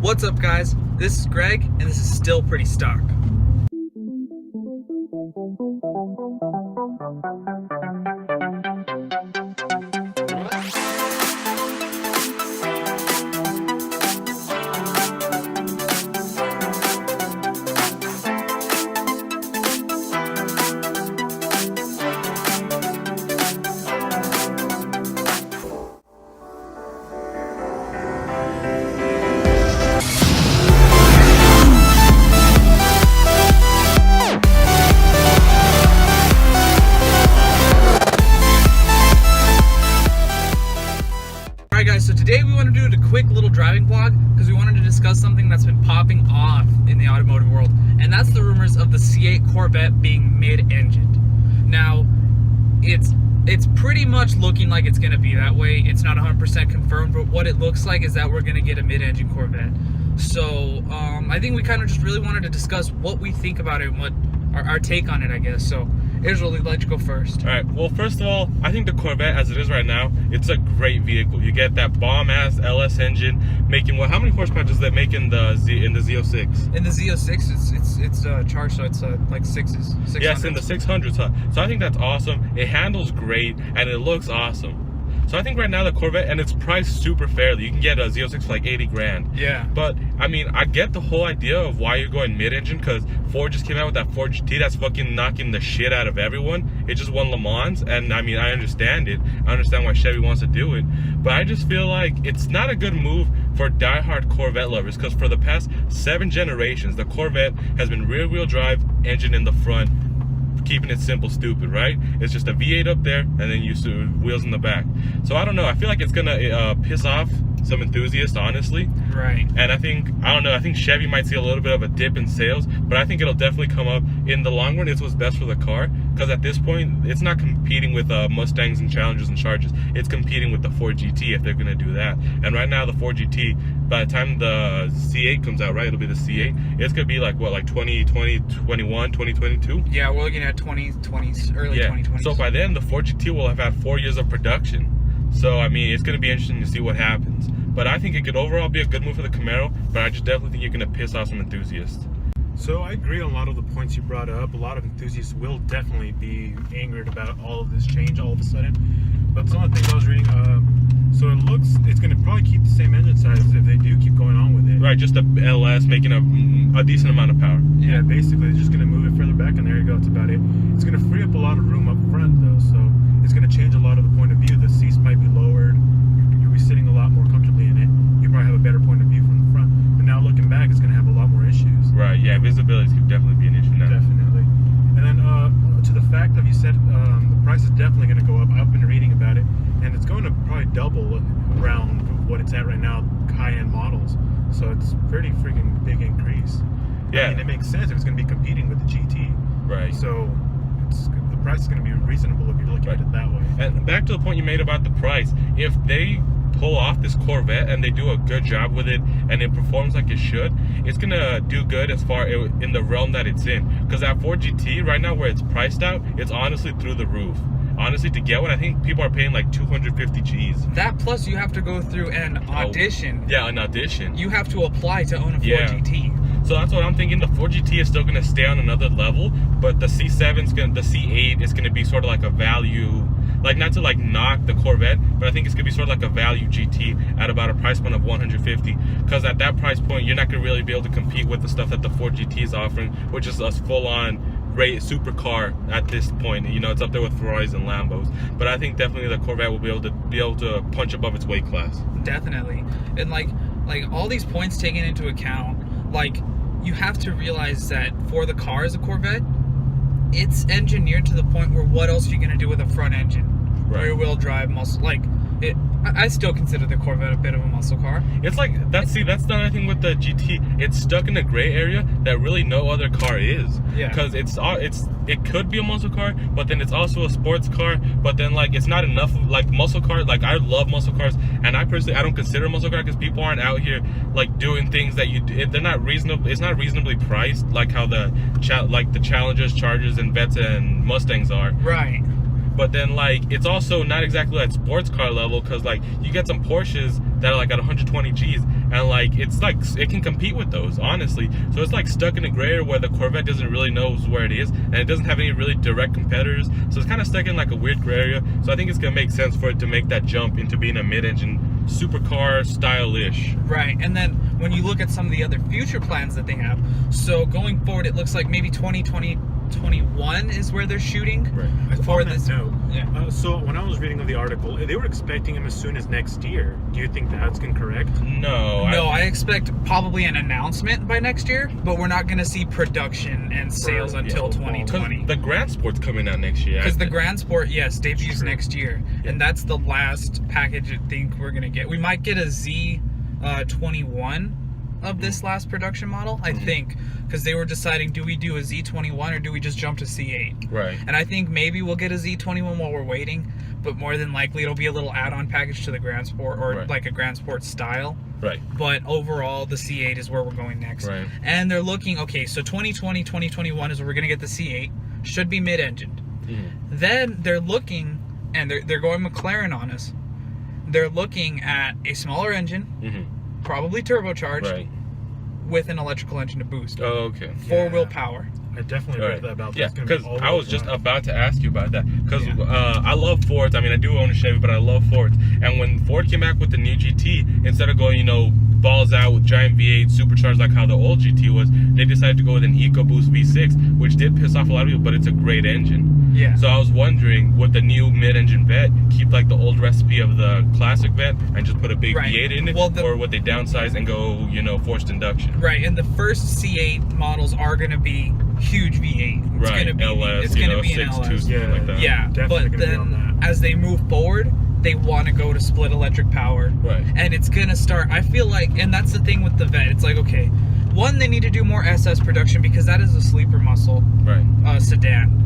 What's up, guys? This is Greg, and this is Still Pretty Stock. So today we want to do a quick little driving vlog because we wanted to discuss something that's been popping off in the automotive world, and that's the rumors of the C8 Corvette being mid-engined. Now, it's pretty much looking like it's going to be that way. It's not 100% confirmed, but what it looks like is that we're going to get a mid-engine Corvette. So I think we kind of just really wanted to discuss what we think about it and what our take on it, I guess. So Israel, let you go first. All right. Well, first of all, I think the Corvette, as it is right now, it's a great vehicle. You get that bomb-ass LS engine, making what? How many horsepower does that make in the Z06? In the Z06, it's charged, so it's like 600s. Yes, in the 600s. So I think that's awesome. It handles great, and it looks awesome. So I think right now the Corvette, and it's priced super fairly. You can get a Z06 for like 80 grand. Yeah. But I mean, I get the whole idea of why you're going mid-engine, because Ford just came out with that Ford GT that's fucking knocking the shit out of everyone. It just won Le Mans, and I mean, I understand it. I understand why Chevy wants to do it. But I just feel like it's not a good move for diehard Corvette lovers, because for the past 7 generations, the Corvette has been rear-wheel drive, engine in the front, keeping it simple, stupid, right? It's just a V8 up there, and then you wheels in the back. So I don't know. I feel like it's gonna piss off some enthusiasts, honestly. Right. And I don't know. I think Chevy might see a little bit of a dip in sales, but I think it'll definitely come up in the long run. It's what's best for the car, because at this point, it's not competing with Mustangs and Challengers and Chargers. It's competing with the Ford GT if they're gonna do that. And right now, the Ford GT, by the time the C8 comes out, right, it'll be the C8. It's gonna be like what, like 2020, 21, 2022? Yeah, we're looking at 2020s, early 2020s. So by then, the Ford GT will have had 4 years of production. So I mean, it's gonna be interesting to see what happens. But I think it could overall be a good move for the Camaro. But I just definitely think you're gonna piss off some enthusiasts. So I agree on a lot of the points you brought up. A lot of enthusiasts will definitely be angered about all of this change all of a sudden. But some of the things I was reading, so it's going to probably keep the same engine size if they do keep going on with it. Right, just a LS making a decent amount of power. Yeah, basically, it's just going to move it further back, and there you go. That's about it. It's going to free up a lot of room up front, though, so it's going to change a lot of the point of view. The seats might be lowered. You'll be sitting a lot more comfortably in it. You probably have a better point of view from the front. But now looking back, it's going to have a lot more issues. Right, yeah, visibility could definitely be an issue now. Definitely. And then to the fact that you said the price is definitely going to go up. I've been reading about it, and it's going to probably double around what it's at right now, high-end models. So it's pretty freaking big increase. Yeah. I mean, it makes sense if it's going to be competing with the GT. Right. So the price is going to be reasonable if you're looking at it that way. And back to the point you made about the price, if they pull off this Corvette and they do a good job with it and it performs like it should, it's gonna do good as far in the realm that it's in. Because that Ford GT right now, where it's priced out, it's honestly through the roof. Honestly, to get one, I think people are paying like 250 G's. That plus you have to go through an audition. Yeah, an audition. You have to apply to own a Ford GT. So that's what I'm thinking. The Ford GT is still gonna stay on another level, but the the C8 is gonna be sort of like a value. Like, not to like knock the Corvette, but I think it's gonna be sort of like a value GT at about a price point of 150. Because at that price point, you're not gonna really be able to compete with the stuff that the Ford GT is offering, which is a full-on supercar at this point. You know, it's up there with Ferraris and Lambos. But I think definitely the Corvette will be able to punch above its weight class. Definitely. And like all these points taken into account, like, you have to realize that for the car as a Corvette, it's engineered to the point where what else are you going to do with a front engine? Right. Rear-wheel drive muscle. Like, I still consider the Corvette a bit of a muscle car. It's like, that's the other thing with the GT. It's stuck in a gray area that really no other car is. Yeah. Because it could be a muscle car, but then it's also a sports car, but then like it's not enough like muscle car. Like, I love muscle cars, and I personally, I don't consider a muscle car because people aren't out here like doing things that they're not reasonable. It's not reasonably priced like how the Challengers, Chargers, and Vettes and Mustangs are. Right. But then like it's also not exactly at sports car level, because like you get some Porsches that are like at 120 Gs, and like it's like it can compete with those, honestly. So it's like stuck in a gray area where the Corvette doesn't really know where it is, and it doesn't have any really direct competitors. So it's kind of stuck in like a weird gray area. So I think it's gonna make sense for it to make that jump into being a mid-engine supercar stylish. Right, and then when you look at some of the other future plans that they have, so going forward, it looks like maybe 2021 is where they're shooting. Right. For On that this. note, Yeah. so when I was reading of the article, they were expecting him as soon as next year. Do you think that's incorrect? No. No, I expect probably an announcement by next year, but we're not going to see production and sales until yeah, 2020. The Grand Sport's coming out next year. Because the Grand Sport, yes, debuts True. next year, Yeah. and that's the last package I think we're gonna get. We might get a Z21 of this last production model, I think, because they were deciding, do we do a Z21 or do we just jump to C8? Right. And I think maybe we'll get a Z21 while we're waiting, but more than likely it'll be a little add-on package to the Grand Sport, or Right. like a Grand Sport style. Right. But overall, the C8 is where we're going next. Right. And they're looking, okay, so 2020, 2021 is where we're gonna get the C8. Should be mid-engined. Then they're looking, and they're going McLaren on us. They're looking at a smaller engine, probably turbocharged, Right. with an electrical engine to boost. Oh, okay. Four-wheel Yeah. power. I definitely read that about Yeah, that's gonna be because all-wheel I was just drive. about to ask you about that. Because Yeah. I love Fords. I mean, I do own a Chevy, but I love Fords. And when Ford came back with the new GT, instead of going, balls out with giant V8 supercharged like how the old GT was, they decided to go with an EcoBoost V6, which did piss off a lot of people, but it's a great engine. Yeah. So I was wondering, would the new mid-engine Vette keep like the old recipe of the classic Vette and just put a big Right. V8 in it, Well, or would they downsize and go, forced induction? Right, and the first C8 models are going to be huge V8. It's Right, going to be LS, it's going to be an 6.2, LS. something like that. Yeah, Definitely but gonna be on then that. as they move forward, they want to go to split electric power. Right. And it's going to start, I feel like, and that's the thing with the Vette. It's like, okay, one, they need to do more SS production because that is a sleeper muscle Right. sedan.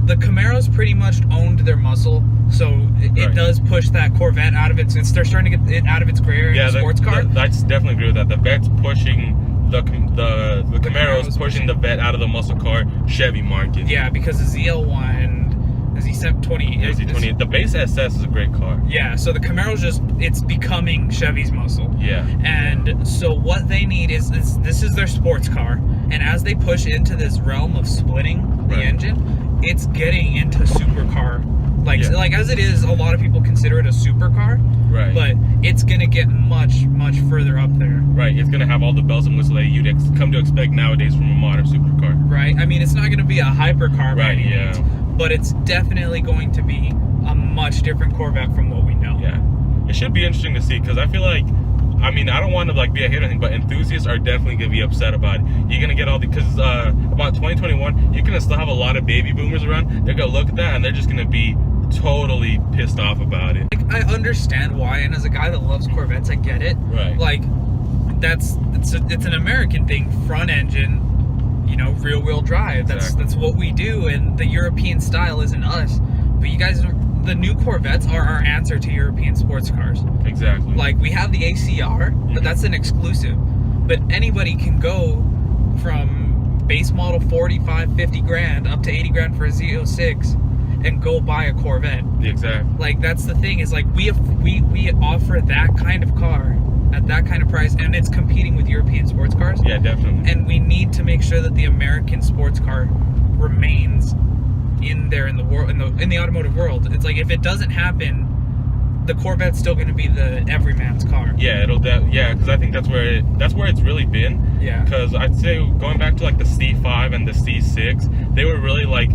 The Camaro's pretty much owned their muscle, so it Right. does push that Corvette out of they're starting to get it out of its gray area in Yeah, the sports car. I definitely agree with that. The Vette's pushing the Camaro's Camaro's pushing the Vette out of the muscle car Chevy market. Yeah, because the ZL1, the Z720, Yeah, Z20. The base SS is a great car. yeah, so the Camaro's it's becoming Chevy's muscle. Yeah. And so what they need is this is their sports car, and as they push into this realm of splitting the Right. engine, it's getting into supercar. Like Yeah. like as it is, a lot of people consider it a supercar, Right. but it's gonna get much further up there. Right. It's gonna have all the bells and whistles that you'd come to expect nowadays from a modern supercar. Right? I mean, it's not gonna be a hypercar by Right, any yeah. means, but it's definitely going to be a much different Corvette from what we know. Yeah. It should be interesting to see, because I feel like, I mean, I don't want to like be a hater or anything, but enthusiasts are definitely gonna be upset about it. You're gonna get all because about 2021, you're gonna still have a lot of baby boomers around. They're gonna look at that and they're just gonna be totally pissed off about it. Like, I understand why, and as a guy that loves Corvettes, I get it. Right. Like, it's an American thing, front engine, rear wheel drive. Exactly. That's what we do, and the European style isn't us. But you guys, the new Corvettes are our answer to European sports cars. Exactly. Like, we have the ACR, but that's an exclusive. But anybody can go from base model 45, 50 grand up to 80 grand for a Z06 and go buy a Corvette. Exactly. Like, that's the thing, is like we offer that kind of car at that kind of price, and it's competing with European sports cars. Yeah, definitely. And we need to make sure that the American sports car remains in the world, in the automotive world. It's like, if it doesn't happen, the Corvette's still going to be the everyman's car. Yeah, because I think that's where it's really been. Yeah. Because I'd say going back to like the C5 and the C6, they were really like,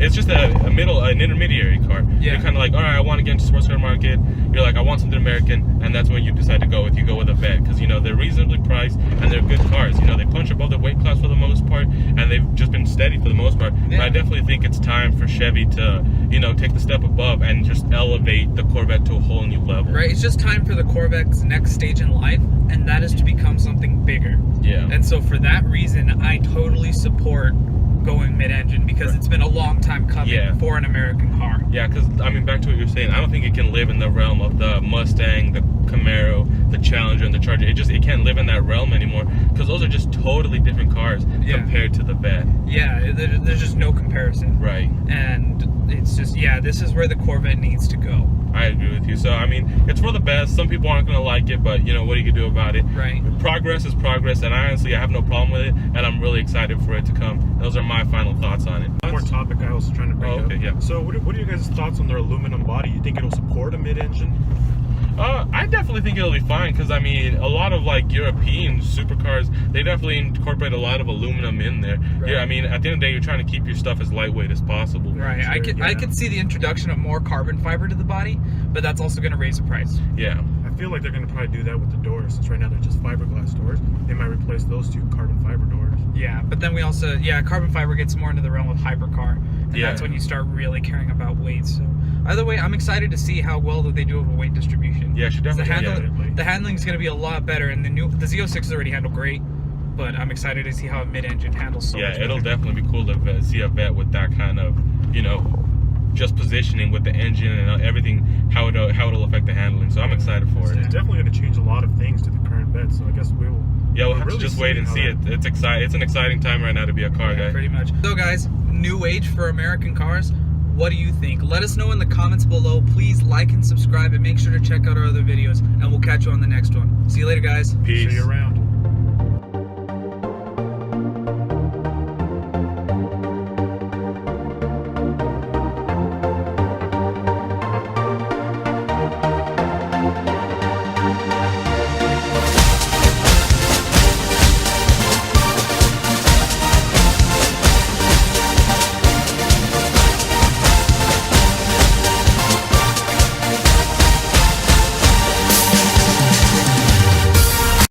it's just an intermediary car. Yeah. You're kind of like, all right, I want to get into the sports car market. You're like, I want something American, and that's when you decide to go with a Vette, because they're reasonably priced and they're good cars. They punch above their weight class for the most part, and they've just been steady for the most part. Yeah. But I definitely think it's time for Chevy to, take the step above and just elevate the Corvette to a whole new level. Right? It's just time for the Corvette's next stage in life, and that is to become something bigger. Yeah. And so for that reason, I totally support going mid-engine, because it's been a long time coming for an American car. Yeah, because, I mean, back to what you're saying, I don't think it can live in the realm of the Mustang, the Camaro, the Challenger, and the Charger. It can't can't live in that realm anymore because those are just totally different cars compared to the Vet. Yeah, there's just no comparison. Right. And it's just, yeah, this is where the Corvette needs to go. I agree with you. So, I mean, it's for the best. Some people aren't going to like it, but, you know, what are you going to do about it? Right. Progress is progress, and I have no problem with it, and I'm really excited for it to come. Those are my final thoughts on it. One more topic I was trying to bring up. Yeah. So what are you guys' thoughts on their aluminum body? You think it'll support a mid-engine? I definitely think it'll be fine because, I mean, a lot of, like, European supercars, they definitely incorporate a lot of aluminum in there. Right. Yeah, I mean, at the end of the day, you're trying to keep your stuff as lightweight as possible. Right. Sure, I could see the introduction of more carbon fiber to the body, but that's also going to raise the price. Yeah. I feel like they're going to probably do that with the doors, since right now they're just fiberglass doors. They might replace those two carbon fiber doors. Yeah, but then we also, carbon fiber gets more into the realm of hypercar, and that's when you start really caring about weight. So either way, I'm excited to see how well that they do of a weight distribution. Yeah, should definitely. The handling is going to be a lot better, and the Z06 is already handled great, but I'm excited to see how a mid-engine handles so much better. It'll definitely be cool to see a Vet with that kind of, you know, just positioning with the engine and everything, how it'll affect the handling. So I'm excited for it. It's definitely going to change a lot of things to the current Vet, so I guess we'll have to just wait and see it. It's exciting. It's an exciting time right now to be a car guy. Pretty much. So guys, new age for American cars. What do you think? Let us know in the comments below. Please like and subscribe, and make sure to check out our other videos, and we'll catch you on the next one. See you later, guys. Peace. See you around.